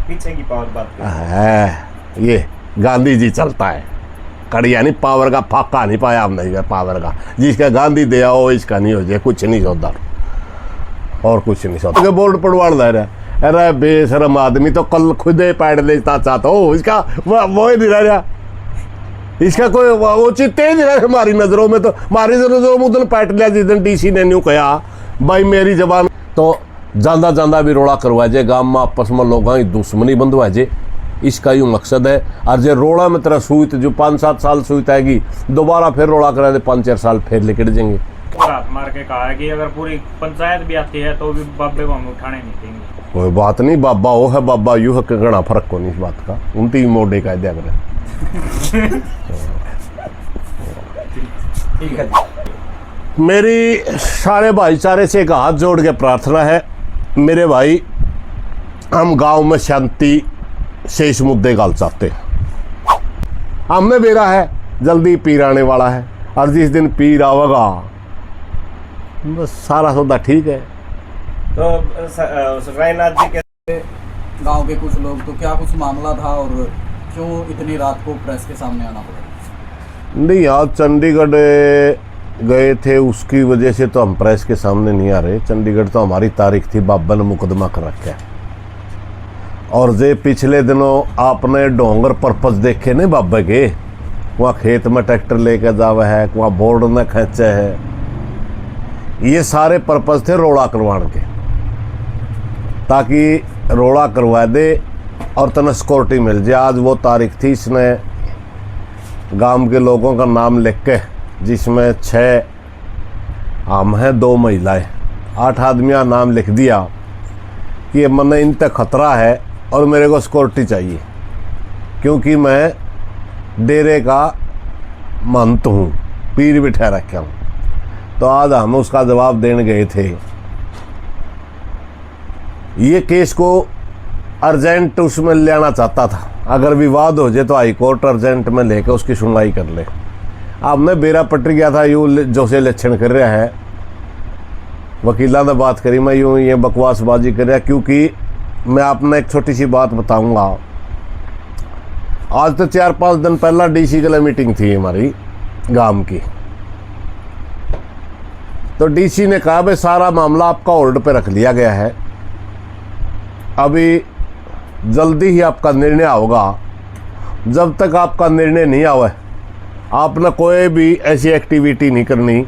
पीछे की पावर बात है, ये गांधी जी चलता है कड़ी, यानी पावर का फाका नहीं पाया हमने, ये पावर का जिसका गांधी दिया हो इसका नहीं हो जाए, कुछ नहीं होता और कुछ नहीं होता। बोर्ड पड़वाड़ दे रहा, अरे बेशरम आदमी तो कल खुद ही पैड लेता चाहता हो, इसका वो ही नहीं रह रहा, इसका कोई वो चित्ते ही नहीं रहा हमारी नज़रों में। तो हमारी नज़रों में उधर पैट लिया जिस दिन डीसी ने न्यू कहा भाई मेरी जबान, तो ज्यादा ज्यादा भी रोड़ा करवा जाए गांव में, आपस में लोगों की दुश्मनी बंधवा जाए, इसका यूँ मकसद है। और जो रोड़ा में तेरा सूत जो 5-7 साल सूत आएगी, दोबारा फिर रोड़ा करा दे 5-4 साल फिर लेकर जाएंगे। रात मार के कहा है कि अगर पूरी पंचायत भी आती है तो भी बाबे को हम उठाने नहीं देंगे। कोई बात नहीं, बाबा वो है बाबा यू है, घना फर्क को नहीं इस बात का, उनती मोडे का दिया करे। ठीक है। मेरी सारे भाईचारे से एक हाथ जोड़ के प्रार्थना है मेरे भाई, हम गांव में शांति से इस मुद्दे का हल चाहते हैं। हमने बेरा है जल्दी पीर आने वाला है, और जिस दिन पीर आवेगा बस सारा सौदा ठीक है। तो रायनाथ जी के गांव के कुछ लोग, तो क्या कुछ मामला था और क्यों इतनी रात को प्रेस के सामने आना पड़ा? नहीं, आज चंडीगढ़ गए थे उसकी वजह से तो हम प्रेस के सामने नहीं आ रहे। चंडीगढ़ तो हमारी तारीख थी, बाबा ने मुकदमा कर रखा है। और जे पिछले दिनों आपने डोंगर पर्पस देखे ने बाबा के, वहाँ खेत में ट्रैक्टर लेके जावे है, वहाँ बोर्ड में खींचे है, ये सारे पर्पस थे रोड़ा करवाने के, ताकि रोड़ा करवा दे और तना सिक्योरिटी मिल जाए। आज वो तारीख थी, इसने गांव के लोगों का नाम लिख के, जिसमें 6 हम हैं 2 महिलाएं, 8 आदमियों का नाम लिख दिया कि मैंने इन तक खतरा है और मेरे को सिक्योरिटी चाहिए, क्योंकि मैं डेरे का महंत हूँ, पीर बिठा रखा हूँ। तो आज हम उसका जवाब देने गए थे। ये केस को अर्जेंट उसमें लेना चाहता था, अगर विवाद हो जाए तो हाई कोर्ट अर्जेंट में लेकर उसकी सुनवाई कर ले। अब मैं बेरा पट गया था, यूँ जो से लक्षण कर रहा है, वकीलों ने बात करी, मैं यूँ ये बकवासबाजी कर रहा, क्योंकि मैं आपने एक छोटी सी बात बताऊंगा। आज तो 4-5 दिन पहला डीसी के लिए मीटिंग थी हमारी गांव की, तो डीसी ने कहा भाई सारा मामला आपका होल्ड पे रख लिया गया है, अभी जल्दी ही आपका निर्णय होगा। जब तक आपका निर्णय नहीं आवे आपने कोई भी ऐसी एक्टिविटी नहीं करनी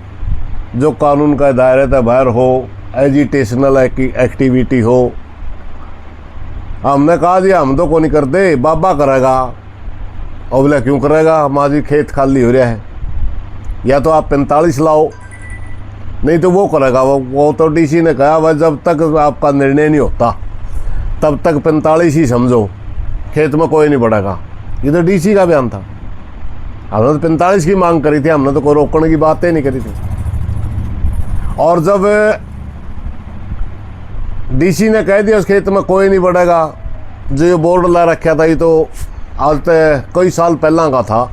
जो कानून का दायरे से बाहर हो, एजिटेशनल एक्टिविटी हो। हमने कहा जी हम तो को नहीं करते, बाबा करेगा। और बोले क्यों करेगा, हमारी खेत खाली हो रहा है, या तो आप 45 लाओ, नहीं तो वो करेगा। वो तो डीसी ने कहा भाई जब तक आपका निर्णय नहीं होता तब तक 45 ही समझो, खेत में कोई नहीं बढ़ेगा। ये तो डीसी का बयान था, हमने तो 45 की मांग करी थी, हमने तो कोई रोकने की बात ही नहीं करी थी। और जब डीसी ने कह दिया उस खेत में कोई नहीं बढ़ेगा, जो ये बोर्ड ला रखा था ये तो आज तो कई साल पहला का था,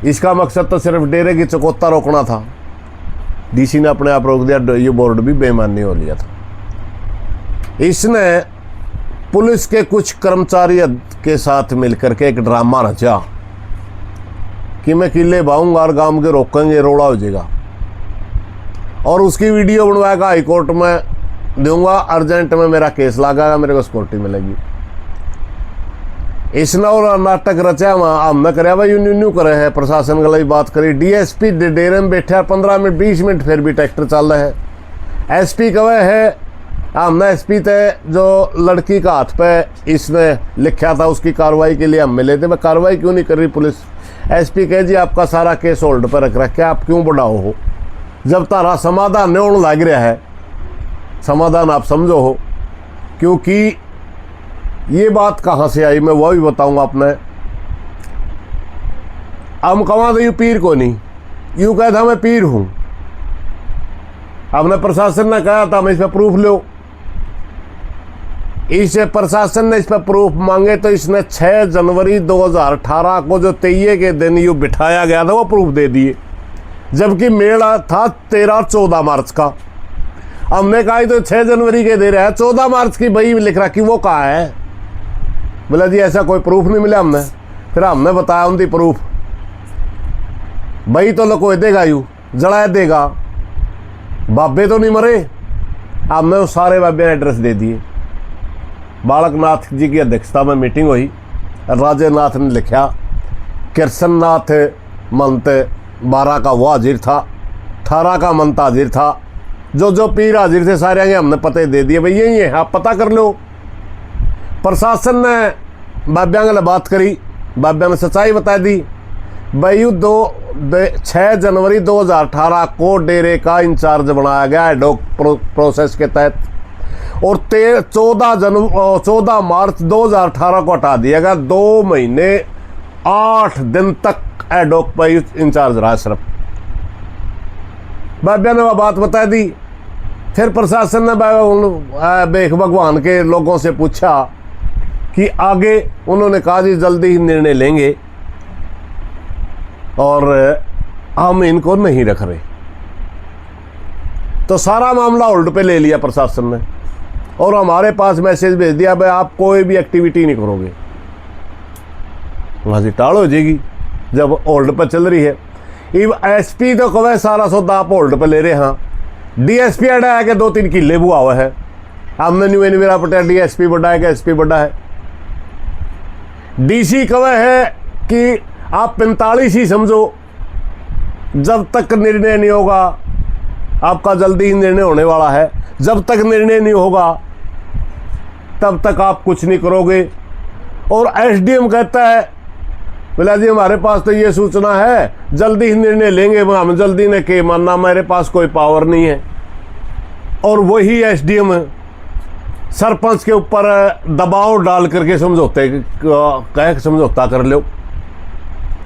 इसका मकसद तो सिर्फ डेरे की चकोता रोकना था। डीसी ने अपने आप रोक दिया, ये बोर्ड भी बेईमानी हो लिया था। इसने पुलिस के कुछ कर्मचारी के साथ मिलकर के एक ड्रामा रचा कि मैं किले बाऊंगा और गांव के रोकेंगे, रोड़ा हो जाएगा, और उसकी वीडियो बनवाएगा, हाई कोर्ट में दूंगा, अर्जेंट में मेरा केस लगाएगा, मेरे को सिक्योरिटी मिलेगी। इसने और नाटक रचा, हमने कराया भाई यूं करे है, प्रशासन के लिए बात करी। डीएसपी डेरे में बैठे 15 मिनट 20 मिनट फिर भी ट्रैक्टर चल रहे है। एसपी कवे है, हमने एसपी थे जो लड़की का हाथ पे इसने लिखा था, उसकी कार्रवाई के लिए हम मिले थे। मैं कार्रवाई क्यों नहीं कर रही पुलिस? एसपी कहे जी आपका सारा केस होल्ड पर रख रखे, आप क्यों बढ़ाओ हो? जब तारा समाधान नहीं होने लग रहा है, समाधान आप समझो हो, क्योंकि ये बात कहाँ से आई मैं वो भी बताऊंगा आपने। हम कमा दे पीर को नहीं, यूँ कहा था मैं पीर हूँ, हमने प्रशासन ने कहा था मैं इस पर प्रूफ लो, इस प्रशासन ने इस पर प्रूफ मांगे तो इसने 6 जनवरी 2018 को जो 23 के दिन यू बिठाया गया था वो प्रूफ दे दिए, जबकि मेला था 13-14 मार्च का। हमने कहा तो 6 जनवरी के दे रहा है, 14 मार्च की बही लिख रहा कि वो कहाँ है, बोला जी ऐसा कोई प्रूफ नहीं मिला हमने। फिर हमने बताया उनकी प्रूफ, भाई तो लकोए देगा यू जड़ा देगा, बाबे तो नहीं मरे। हमने वो सारे बाबे एड्रेस दे दिए। बालकनाथ जी की अध्यक्षता में मीटिंग हुई। राजेनाथ ने लिखा, कृष्णनाथ मंत 12 का वो हाजिर था, 18 का मंत हाजिर था, जो पीर हाजिर थे सारे आगे हमने पते दे दिए, भाई यही है आप पता कर लो। प्रशासन ने बाबिया के लिए बात करी, बाबिया ने सच्चाई बता दी। भाई 6 जनवरी 2018 को डेरे का इंचार्ज बनाया गया एडॉक प्रोसेस के तहत, और 14 मार्च 2018 को हटा दिया गया। 2 महीने 8 दिन तक एडॉक पर इंचार्ज रहा सिर्फ। बाबिया ने वह बात बता दी। फिर प्रशासन ने बेख भगवान के लोगों से पूछा कि आगे, उन्होंने कहा जी जल्दी ही निर्णय लेंगे और हम इनको नहीं रख रहे। तो सारा मामला होल्ड पे ले लिया प्रशासन ने, और हमारे पास मैसेज भेज दिया, भाई आप कोई भी एक्टिविटी नहीं करोगे, वहाँ से टाल हो जाएगी जब होल्ड पर चल रही है। एसपी तो कहे सारा सौदा आप होल्ड पर ले रहे हैं। डीएसपी अड़ा है कि 2-3 किले बुआ हुआ है, हमने न्यू मेरा पटा डीएसपी बड़ा है कि एसपी बड़ा है। डीसी कहे है कि आप 45 ही समझो, जब तक निर्णय नहीं होगा, आपका जल्दी ही निर्णय होने वाला है, जब तक निर्णय नहीं होगा तब तक आप कुछ नहीं करोगे। और एसडीएम कहता है, बोला जी हमारे पास तो ये सूचना है, जल्दी ही निर्णय लेंगे, हम जल्दी ने के मानना, मेरे पास कोई पावर नहीं है। और वही एसडीएम सरपंच के ऊपर दबाव डाल करके समझौता कर लो।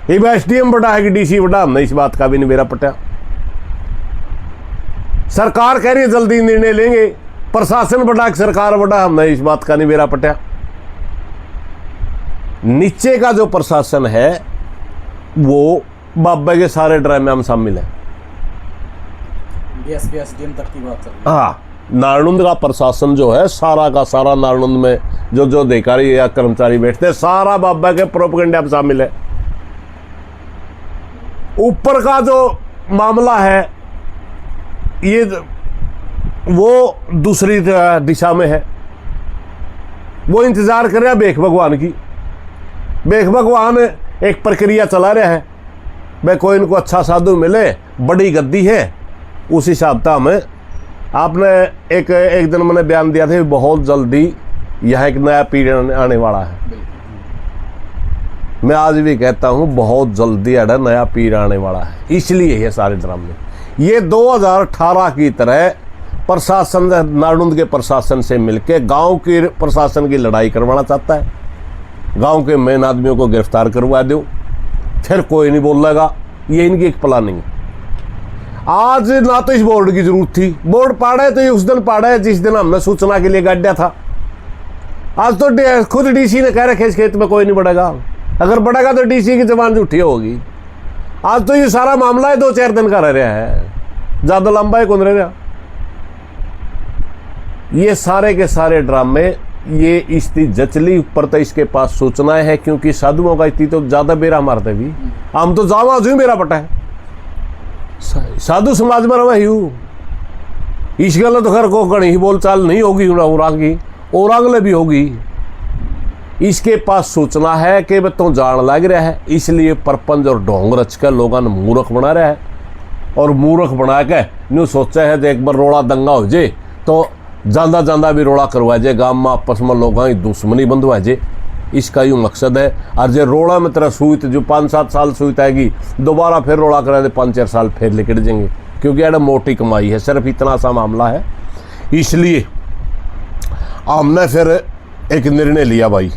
ये एसडीएम बड़ा है कि डीसी बड़ा, हमने इस बात का भी नहीं मेरा पटा। सरकार कह रही है जल्दी निर्णय लेंगे, प्रशासन बड़ा कि सरकार बड़ा, हमने इस बात का नहीं मेरा पटा। नीचे का जो प्रशासन है वो बाबा के सारे ड्रामे हम शामिल है। डीएसपी एसडीएम तक की बात चल रही है। हाँ, नारनंद का प्रशासन जो है सारा का सारा, नारनंद में जो अधिकारी या कर्मचारी बैठते हैं, सारा बाबा के प्रोपेगेंडा में शामिल है। ऊपर का जो मामला है ये वो दूसरी दिशा में है, वो इंतजार कर रहा है बेख भगवान की। बेख भगवान एक प्रक्रिया चला रहा है, भाई कोई इनको अच्छा साधु मिले, बड़ी गद्दी है, उस हिसाब से हमें। आपने एक दिन मैंने बयान दिया था, बहुत जल्दी यह एक नया पीढ़ी आने वाला है। मैं आज भी कहता हूँ बहुत जल्दी नया पीढ़ी आने वाला है, इसलिए ये सारे ड्रामे। ये 2018 की तरह प्रशासन, नारनंद के प्रशासन से मिलके गांव के प्रशासन की लड़ाई करवाना चाहता है। गांव के मेन आदमियों को गिरफ्तार करवा दो, फिर कोई नहीं बोलेगा। ये इनकी एक प्लानिंग है। आज ना तो इस बोर्ड की जरूरत थी, बोर्ड पाड़ा है तो ये उस दिन पाड़ा है जिस दिन हमने सूचना के लिए गाड़ा था। आज तो खुद डीसी ने कह रखे इस खेत में कोई नहीं बढ़ेगा, अगर बढ़ेगा तो डीसी की जबान झूठी होगी। आज तो ये सारा मामला है 2-4 दिन का रह रहा है, ज्यादा लंबा है कौन रह रहा। ये सारे के सारे ड्रामे, ये इसकी जचली ऊपर तो इसके पास सूचनाएं है, क्योंकि साधुओं का इतनी तो ज्यादा बेरा मारते भी, हम तो जावा जो मेरा पटा है साधु समाज में रहा हूँ। इस गल तो खैर को कहीं बोल चाल नहीं होगी, और अगले भी होगी। इसके पास सूचना है कि वह तो जान लग रहा है, इसलिए परपंच और ढोंग रच कर लोगों ने मूर्ख बना रहा है। और मूर्ख बना के न्यू सोचा है तो एक बार रोड़ा दंगा हो जाए तो जांदा जांदा भी रोड़ा करवा जाए, गांव में आपस में लोगों की दुश्मनी बंधवा जाए, इसका यूँ मकसद है। और जो रोड़ा में तरह सूत जो 5-7 साल सूत आएगी, दोबारा फिर रोड़ा करा दे 5-4 साल फिर लेकर जाएंगे, क्योंकि एड मोटी कमाई है, सिर्फ इतना सा मामला है। इसलिए हमने फिर एक निर्णय लिया, भाई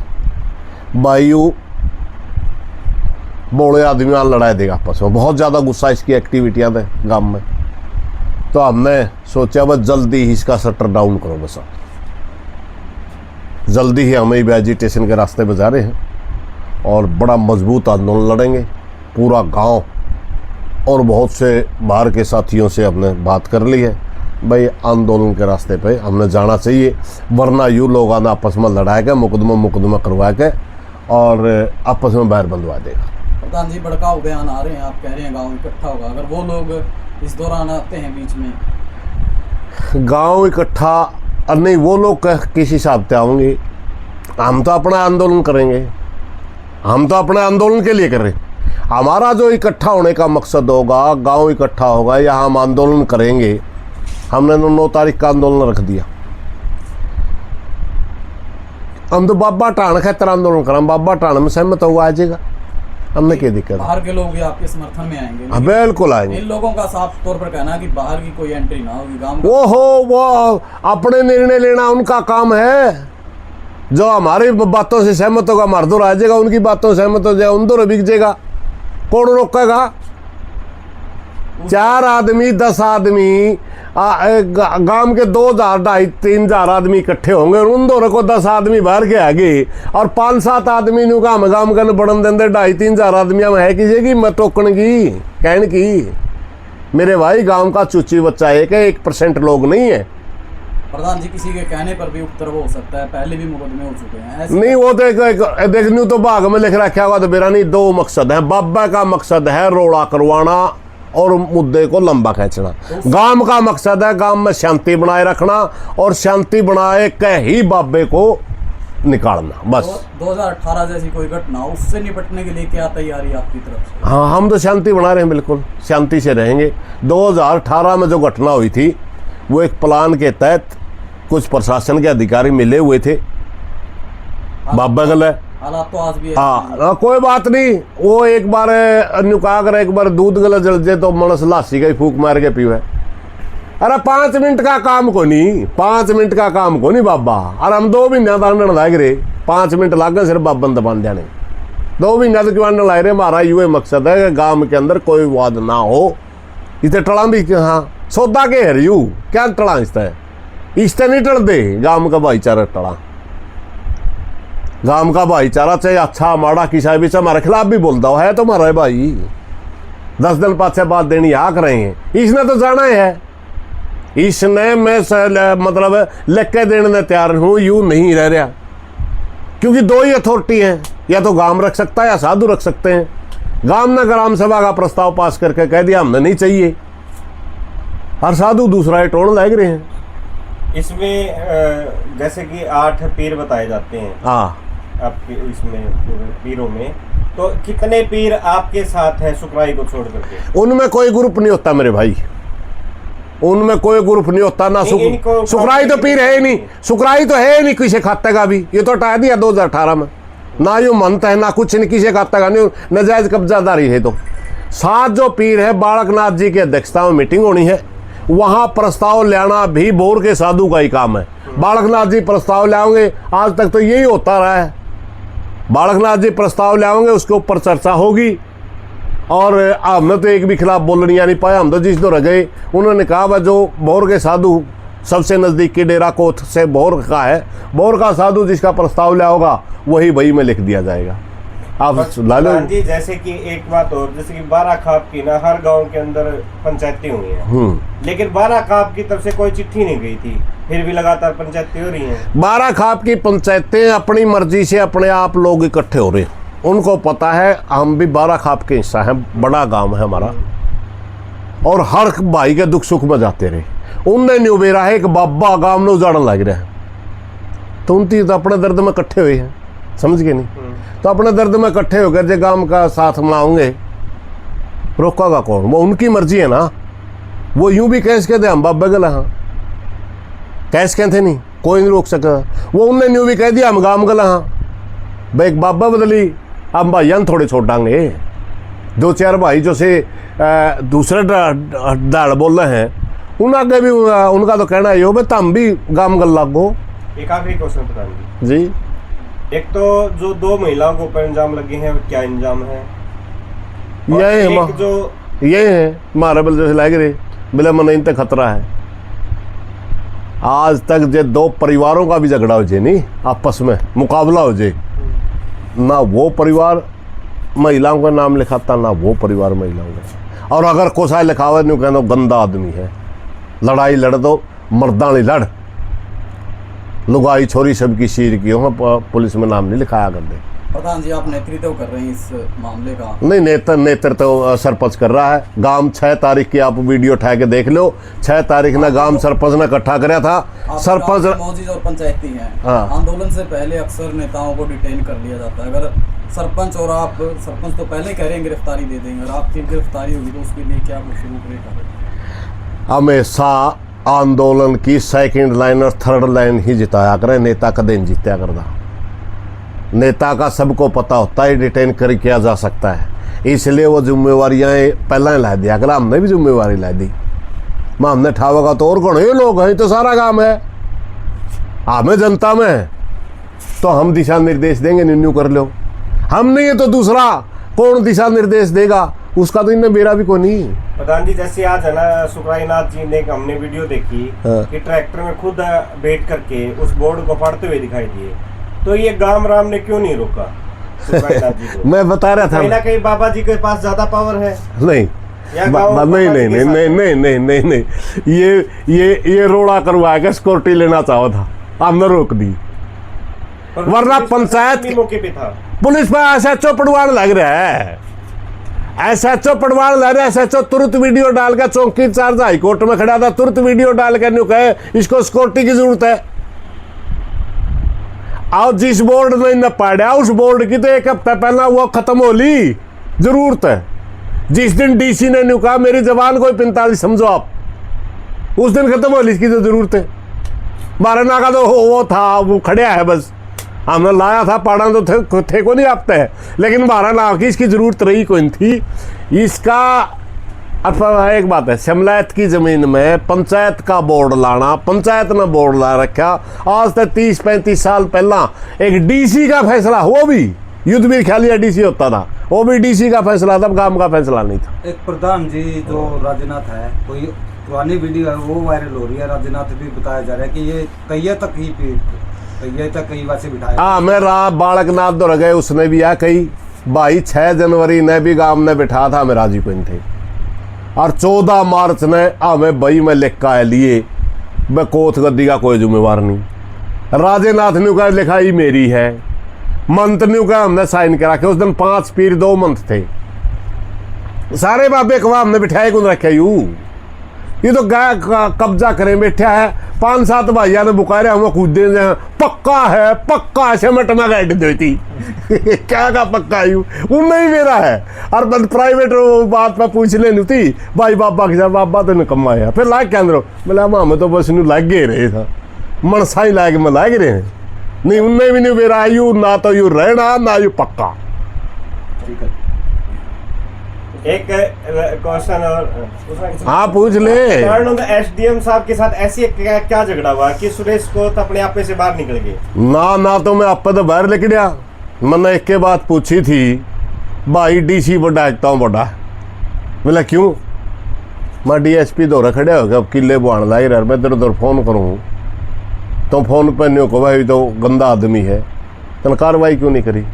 बोले आदमी लड़ाई देगा आपस में, बहुत ज़्यादा गुस्सा इसकी एक्टिविटियाँ थे गांव में। तो हमने सोचा बस जल्दी ही इसका शटर डाउन करो, बस जल्दी ही हमें भी एजिटेशन के रास्ते पर जा रहे हैं और बड़ा मजबूत आंदोलन लड़ेंगे। पूरा गांव और बहुत से बाहर के साथियों से हमने बात कर ली है, भाई आंदोलन के रास्ते पे हमने जाना चाहिए, वरना यूँ लोग आना आपस में लड़ा के मुकदमा करवा के और आपस में बाहर बंधवा देगा। प्रधान जी भड़काऊ बयान आ रहे हैं, आप कह रहे हैं गांव इकट्ठा होगा, अगर वो लोग इस दौरान आते हैं बीच में? गांव इकट्ठा नहीं, वो लोग किस हिसाब से आएंगे? हम तो अपना आंदोलन करेंगे, हम तो अपने आंदोलन के लिए कर रहे हैं। हमारा जो इकट्ठा होने का मकसद होगा, गांव इकट्ठा होगा या हम आंदोलन करेंगे। हमने 9 तारीख का आंदोलन रख दिया। हम तो बाबा टाण खातर आंदोलन करें, बाबा टाण में सहमत हुआ आ जाएगा, हमने क्या दिक्कत? बाहर के लोग भी आपके समर्थन में आएंगे? हाँ बिल्कुल आएंगे। इन लोगों का साफ तौर पर कहना है कि बाहर की कोई एंट्री ना होगी गांव में। वो अपने निर्णय लेना उनका काम है। जो हमारी बातों से सहमत होगा मरदूर आ जाएगा, उनकी बातों से सहमत हो जाएगा उनदूर बिक जाएगा, कौन रोकेगा? 4 आदमी 10 आदमी गांव के 2000 2,500-3,000 आदमी इकट्ठे होंगे और उन दोनों को 10 आदमी बाहर के आगे और 5-7 आदमी नु काम कर बढ़न देंगे। 2,500-3,000 आदमी में है किसी की मैं टोकन की कहन की? मेरे भाई गांव का चूची बच्चा है कि 1% लोग नहीं है। प्रधान जी किसी के कहने पर भी उपद्रव हो सकता है, पहले भी मुकदमे हो चुके हैं नहीं, वो देखने तो भाग में लिख रखा हुआ तो मेरा नहीं। 2 मकसद है बाबा का, मकसद है रोड़ा करवाना और मुद्दे को लंबा खींचना। गांव का मकसद है गांव में शांति बनाए रखना और शांति बनाए के ही बाबे को निकालना, बस। 2018 जैसी कोई घटना, उससे निपटने के लिए क्या तैयारी आपकी तरफ से? हाँ, हम तो शांति बना रहे हैं, बिल्कुल शांति से रहेंगे। 2018 में जो घटना हुई थी वो एक प्लान के तहत कुछ प्रशासन के अधिकारी मिले हुए थे बाबा गले। हालात तो आज भी है। हाँ, कोई बात नहीं। वो एक बार नुकागर एक बार दूध गला जल जाए तो मनस लासी का ही फूक मार के पीवे। अरे 5 मिनट का काम को नहीं, 5 मिनट का काम को नहीं बाबा। अरे हम 2 महीना दांडन लाग रहे, 5 मिनट लागे सिर्फ बाबन दबान जाने। 2 महीना तो क्यों लाए रहे? हमारा ये मकसद है कि गांव के अंदर कोई वाद ना हो। इतने टड़ा भी हाँ सौदा के है यू क्या टड़ा इससे नहीं टल दे। गांव का भाईचारा टड़ा, गांव का भाईचारा चाहे अच्छा माड़ा किसा भी हमारे खिलाफ भी बोलता है तो हमारा भाई 10 दिन पाछे बात देनी आ कर रहे हैं। इसने तो जाना है, इसने मैं मतलब लिख के देने में तैयार हूँ, यूँ नहीं रह रहा। क्योंकि 2 ही अथॉरिटी हैं, या तो गांव रख सकता है या साधु रख सकते हैं। गांव ने ग्राम सभा का प्रस्ताव पास करके कह दिया हमने नहीं चाहिए, और साधु दूसरा ही टोन लग रहे हैं। इसमें जैसे कि 8 पीर बताए जाते हैं हाँ आपके इसमें पीरों में, तो कितने पीर आपके साथ हैं सुकराई को छोड़ करके? उनमें कोई ग्रुप नहीं होता मेरे भाई, उनमें कोई ग्रुप नहीं होता ना। सुकराई तो पीर है ही नहीं, सुकराई तो है ही नहीं किसी खाते का भी। ये तो हटा दिया 2018 में, ना यूँ मनता है ना कुछ नहीं, किसी खाते का नहीं, नजायज कब्जादारी है। तो 7 जो पीर है बालकनाथ जी की अध्यक्षता में मीटिंग होनी है, वहाँ प्रस्ताव लाना भी बोर के साधु का ही काम है। बालकनाथ जी प्रस्ताव लाओगे, आज तक तो यही होता रहा है। बालकनाथ जी प्रस्ताव लाओगे, उसके ऊपर चर्चा होगी, और हमने तो एक भी खिलाफ बोलने नहीं पाया। हम तो जिस दो रह गए, उन्होंने कहा वह जो बोर के साधु सबसे नज़दीक की डेरा कोथ से बोर का है, बोर का साधु जिसका प्रस्ताव लाया होगा वही वही में लिख दिया जाएगा। आप ला लो जी। जैसे कि एक बात और, जैसे कि 12 खाप की ना हर गांव के अंदर पंचायतें हुई हैं, लेकिन 12 खाप की तरफ से कोई चिट्ठी नहीं गई थी, फिर भी लगातार पंचायतें हो रही हैं। 12 खाप की पंचायतें अपनी मर्जी से अपने आप लोग इकट्ठे हो रहे हैं, उनको पता है हम भी 12 खाप के हिस्सा हैं, बड़ा गांव है हमारा, और हर भाई के दुख सुख में जाते रहे। उनने नहीं उबेरा है कि बाबा गांव में उजाड़न लग रहा है, तो उनती तो अपने दर्द में इकट्ठे हुए हैं, समझ गए नहीं? तो अपने दर्द में इकट्ठे होकर जो गांव का साथ मनाओगे, रोकेगा कौन? वो उनकी मर्जी है ना। वो यूं भी कैस कहते हम बाबा गला, हाँ कैस कहते नहीं, कोई नहीं रोक सका। वो उनने न्यू भी कह दिया हम गांव गला, हाँ भाई एक बाबा बदली, हम भाइयान थोड़े छोड़ डांगे। 2-4 भाई जो से दूसरे दाड़ बोल रहे हैं, उन आगे भी उनका तो कहना है यो भाई तम भी गांव गल लागो। एक आखिरी क्वेश्चन प्रधान जी, एक तो जो 2 महिलाओं को ऊपर इंजाम लगे हैं, क्या इंजाम है? ये है हमारे बल जैसे लग रहे बिला मन तक खतरा है। आज तक जे 2 परिवारों का भी झगड़ा हो जाए नहीं, आपस में मुकाबला हो जाए ना, वो परिवार महिलाओं का नाम लिखाता ना वो परिवार महिलाओं का। और अगर कोसाय लिखा हुआ नहीं कहना गंदा आदमी है, लड़ाई लड़ दो, मर्दां वाली लड़, लुगाई छोरी सबकी शीर की हो, पुलिस में नाम नहीं लिखाया कर दे। प्रधान जी, आप नेतृत्व कर रहे हैं इस मामले का? नहीं, नेतृत्व सरपंच कर रहा है। गांव 6 तारीख की आप वीडियो उठा के देख लो, 6 तारीख ने गांव सरपंच ने इकट्ठा कराया था। सरपंच मौजूद और पंचायती हैं। हाँ। आंदोलन से पहले अक्सर नेताओं को डिटेन कर लिया जाता है। अगर सरपंच और आप, सरपंच तो पहले कह रहे हैं गिरफ्तारी दे देंगे, और आपकी गिरफ्तारी होगी तो उसके लिए क्या कुछ रूपरेखा? हमेशा आंदोलन की सेकंड लाइन और थर्ड लाइन ही जिताया करे, नेता कदे नहीं जीत्या करता। नेता का सबको पता होता है डिटेन कर किया जा सकता है, इसलिए वो जिम्मेवारियाँ पहला ही ला दिया कर। हमने भी जिम्मेवारी ला दी, मैं हमने ठावेगा तो और कौन, ये लोग हैं तो सारा काम है हमें जनता में, तो हम दिशा निर्देश देंगे, न्यू कर लो। हम नहीं है तो दूसरा कौन दिशा निर्देश देगा, उसका तो इनने मेरा भी को नहीं। प्रधान जी, जैसे आज है ना सुखराईनाथ जी ने, हमने वीडियो देखी कि ट्रैक्टर में खुद बैठ करके उस बोर्ड को फाड़ते हुए दिखाई दिए, तो ये गाम राम ने क्यों नहीं रोका सुखराईनाथ जी को? मैं बता रहा था, कहीं ना कहीं बाबा जी के पास ज्यादा पावर है। नहीं नहीं, ये रोड़ा करवा के सिक्योरिटी लेना चाहो था, हमने रोक दी, वरना पंचायत मौके पे था। पुलिस में SHO पड़वाड़ लग रहा है, SHO पड़वाड़ लग रहा है। SHO तुरंत वीडियो डाल के, चौकी इंचार्ज हाई कोर्ट में खड़ा था, तुरंत वीडियो डाल के न्यू कहे इसको सिक्योरिटी की जरूरत है। और जिस बोर्ड ने न पाड़ा उस बोर्ड की तो 1 हफ्ता पहला वो खत्म हो ली, जरूरत है। जिस दिन DC ने न्यू कहा मेरी जबान को 45 समझो आप, उस दिन खत्म हो ली, इसकी तो जरूरत है। मारना का तो वो था, वो खड़ा है बस, हमने लाया था, पाड़ा तो थे को नहीं आपते है, लेकिन 12 लाख की इसकी जरूरत रही कोई नहीं थी। इसका एक बात है, शिमलायत की जमीन में पंचायत का बोर्ड लाना, पंचायत ने बोर्ड ला रखा। आज तक 30-35 साल पहला एक DC का फैसला, वो भी युद्धवीर ख्यालिया DC होता था, वो भी DC का फैसला था, गांव का फैसला नहीं था। एक प्रधान जी जो राजनाथ है, कोई पुरानी वीडियो है वो वायरल हो रही है, राजनाथ भी बताया जा रहा है कि ये कई तक ही कई बार से बिठाया। हाँ, मैं बालकनाथ दौड़ गए, उसने भी आ कई भाई 6 जनवरी ने भी गांव ने बिठा था, हमें राजी को थे, और 14 मार्च ने हमें बई में लिखा है लिए, मैं कोथ गद्दी का कोई जिम्मेवार नहीं। राजेनाथ ने कहा लिखाई मेरी है, मंथ ने कहा हमने साइन करा के, उस दिन 5 पीर 2 मंथ थे, सारे बाबे कवा हमने बिठाए कौन रखे यू, ये तो गाय कब्जा करें बैठा है। 5-7 भाइया ने बुकारे हम कूदे पक्का है, पक्का सिमट में गैट देती क्या का पक्का यू नहीं मेरा है। और प्राइवेट बात पर पूछ लेनी थी भाई बाबा के, बाबा तो निकम्मा है, फिर लाग के अंदर बोले हमें तो बस लाग गए रहे था, मनसा ही लाग में लाग रहे हैं, नहीं उनने भी नहीं मेरा यू, ना तो यू रहना ना यू पक्का। एक क्वेश्चन और, हाँ पूछ ले। SDM साहब के साथ ऐसी क्या झगड़ा हुआ कि सुरेश को तो अपने आपे से बाहर निकल गए? ना तो मैं आप तो बाहर लेके गया, मैंने एक के बात पूछी थी भाई DC बड़ा आता हूँ बड़ा, बोला क्यों, मैं DSP दौरा खड़े हो गया, अब किले बुआण लाई रहा, मैं तेरे फोन करूँ तो फोन पर नहीं को भाई तो गंदा आदमी है, तो कार्रवाई क्यों नहीं करी,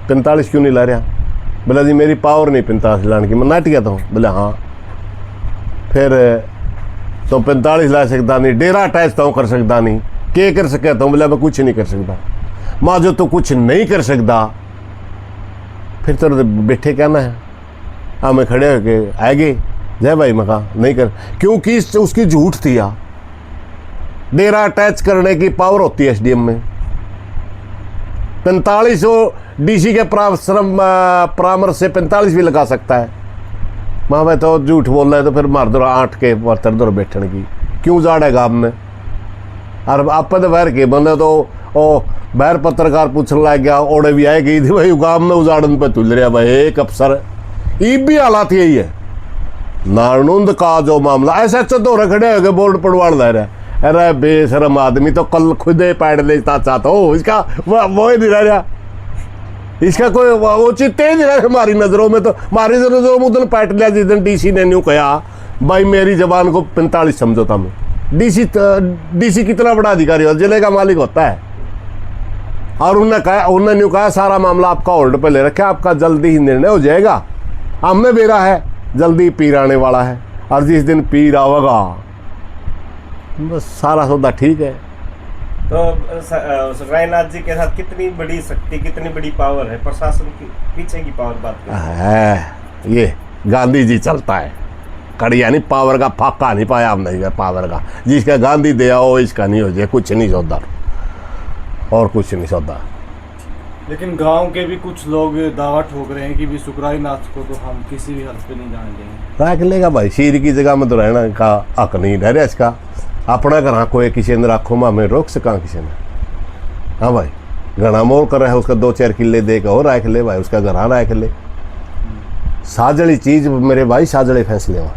45 क्यों नहीं ला रहा? बोला जी मेरी पावर नहीं 45 लाने की, मैं नाट गया था। बोले हाँ, फिर तो 45 ला सकता नहीं, डेरा अटैच तो कर सकता नहीं, क्या कर सकता हूँ? बोला मैं कुछ नहीं कर सकता। माँ जो तो कुछ नहीं कर सकता फिर तो बैठे कहना है, हाँ मैं खड़े होके आएगे जय भाई, मैं कहा नहीं कर, क्योंकि उसकी झूठ थी यार, डेरा अटैच करने की पावर होती है SDM में। 45 DC के परामर्श से 45 भी लगा सकता है। माँ भाई तो झूठ बोल रहा है तो फिर मार दो 8 के बर्तर दो बैठने की क्यों जाड़ेगा आपने? और आप तो बाहर के बंदे तो ओ बाहर पत्रकार पूछने लग गया, ओड़े भी आए गई थी भाई गाँव में उजाड़न पे तुल रहा भाई एक अफसर, ये भी हालात यही है। नारनुंद का जो मामला SHO तो खड़े हो गए बोर्ड पड़वाड़ ला रहा है, अरे बेशरम आदमी तो कल खुद ही पैड लेता चाहता हो, इसका वो ही नहीं रहा, इसका कोई वो चित्ते ही नहीं रहा हमारी नज़रों में। तो हमारी नज़रों में उधर पैट लिया जिस दिन DC ने न्यू कहा भाई मेरी जबान को 45 समझौता में। DC कितना बड़ा अधिकारी हो, जिले का मालिक होता है, और उन्होंने न्यू कहा सारा मामला आपका होल्ड पे ले रखा, आपका जल्दी ही निर्णय हो जाएगा। हमने बेरा है जल्दी पीर आने वाला है, और जिस दिन पीर आवेगा बस सारा सौदा ठीक है। तो सुखराय नाथ जी के साथ कितनी बड़ी शक्ति, कितनी बड़ी पावर है, प्रशासन की पीछे की पावर बात करें है ये गांधी जी चलता है। कड़ी यानी पावर का फाका नहीं पाया हमने ये पावर का, जिसका गांधी दिया हो इसका नहीं हो जाए, कुछ नहीं सौदा और कुछ नहीं सौदा। लेकिन गांव के भी कुछ लोग दावा ठोक रहे हैं कि भी सुखराय नाथ को तो हम किसी भी हालत पे नहीं जाने देंगे। रख लेगा भाई, शेर की जगह में तो रहना का हक नहीं रह रहा इसका। अपना घर कोई किसी ने रखो में हमें रोक सका किसी ने। हाँ भाई, घना मोल कर रहा है उसका 2-4 किले दे के और रख ले भाई, उसका घर रख ले। साजड़ी चीज मेरे भाई, साजड़े फैसले हुआ,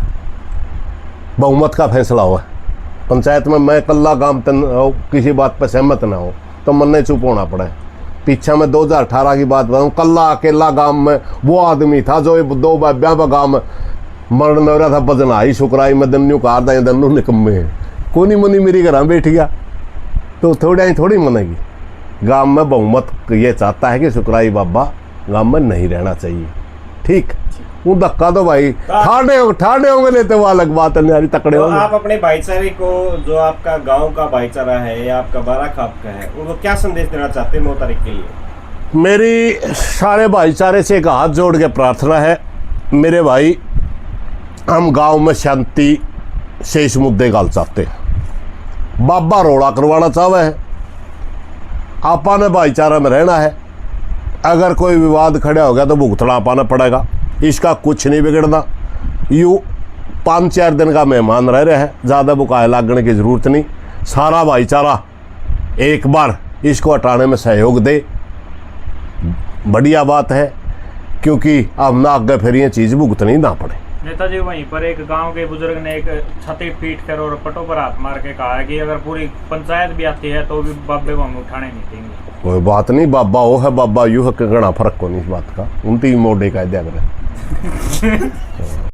बहुमत का फैसला हुआ। पंचायत में मैं कल्ला गांव किसी बात पर सहमत ना हो तो मन ने चुप होना पड़ा। पीछे में 2018 की बात बताऊँ, कल्ला अकेला गांव में वो आदमी था जो 2 ब्याह गांव में मरण न रहा था, बजना ही शुक्राई में दन्नू कार दाई दन्नू निकम्मे है, कोनी मनी मेरी घर बैठ गया तो थोड़ी मनेगी। गांव में बहुमत ये चाहता है कि शुक्राई बाबा गांव में नहीं रहना चाहिए। ठीक, वो धक्का तो भाई ठाणे होंगे लेते वो अलग बात है, यारी तकड़े तो होंगे। आप अपने भाईचारे को, जो आपका गांव का भाईचारा है या आपका बाराखाप का है, उनको क्या संदेश देना चाहते हैं 9 तारीख के लिए? मेरी सारे भाईचारे से एक हाथ जोड़ के प्रार्थना है मेरे भाई, हम गांव में शांति से इस मुद्दे का हल चाहते हैं। बाबा रोड़ा करवाना चाहे है, आपा ने भाईचारा में रहना है। अगर कोई विवाद खड़ा हो गया तो भुगतना पाना पड़ेगा, इसका कुछ नहीं बिगड़ना। यूँ 5-4 दिन का मेहमान रह रहे हैं, ज़्यादा बुकाए लागने की ज़रूरत नहीं। सारा भाईचारा एक बार इसको हटाने में सहयोग दे, बढ़िया बात है, क्योंकि अब ना आगे फिर ये चीज़ भुगतनी ना पड़े। नेताजी, वहीं पर एक गांव के बुजुर्ग ने एक छाती पीट कर और पटों पर हाथ मार के कहा है कि अगर पूरी पंचायत भी आती है तो भी बाबे को हम उठाने नहीं देंगे। कोई बात नहीं, बाबा वो है बाबा यू है, घना फर्क को नहीं इस बात का। 29 मोडे का दिया करें।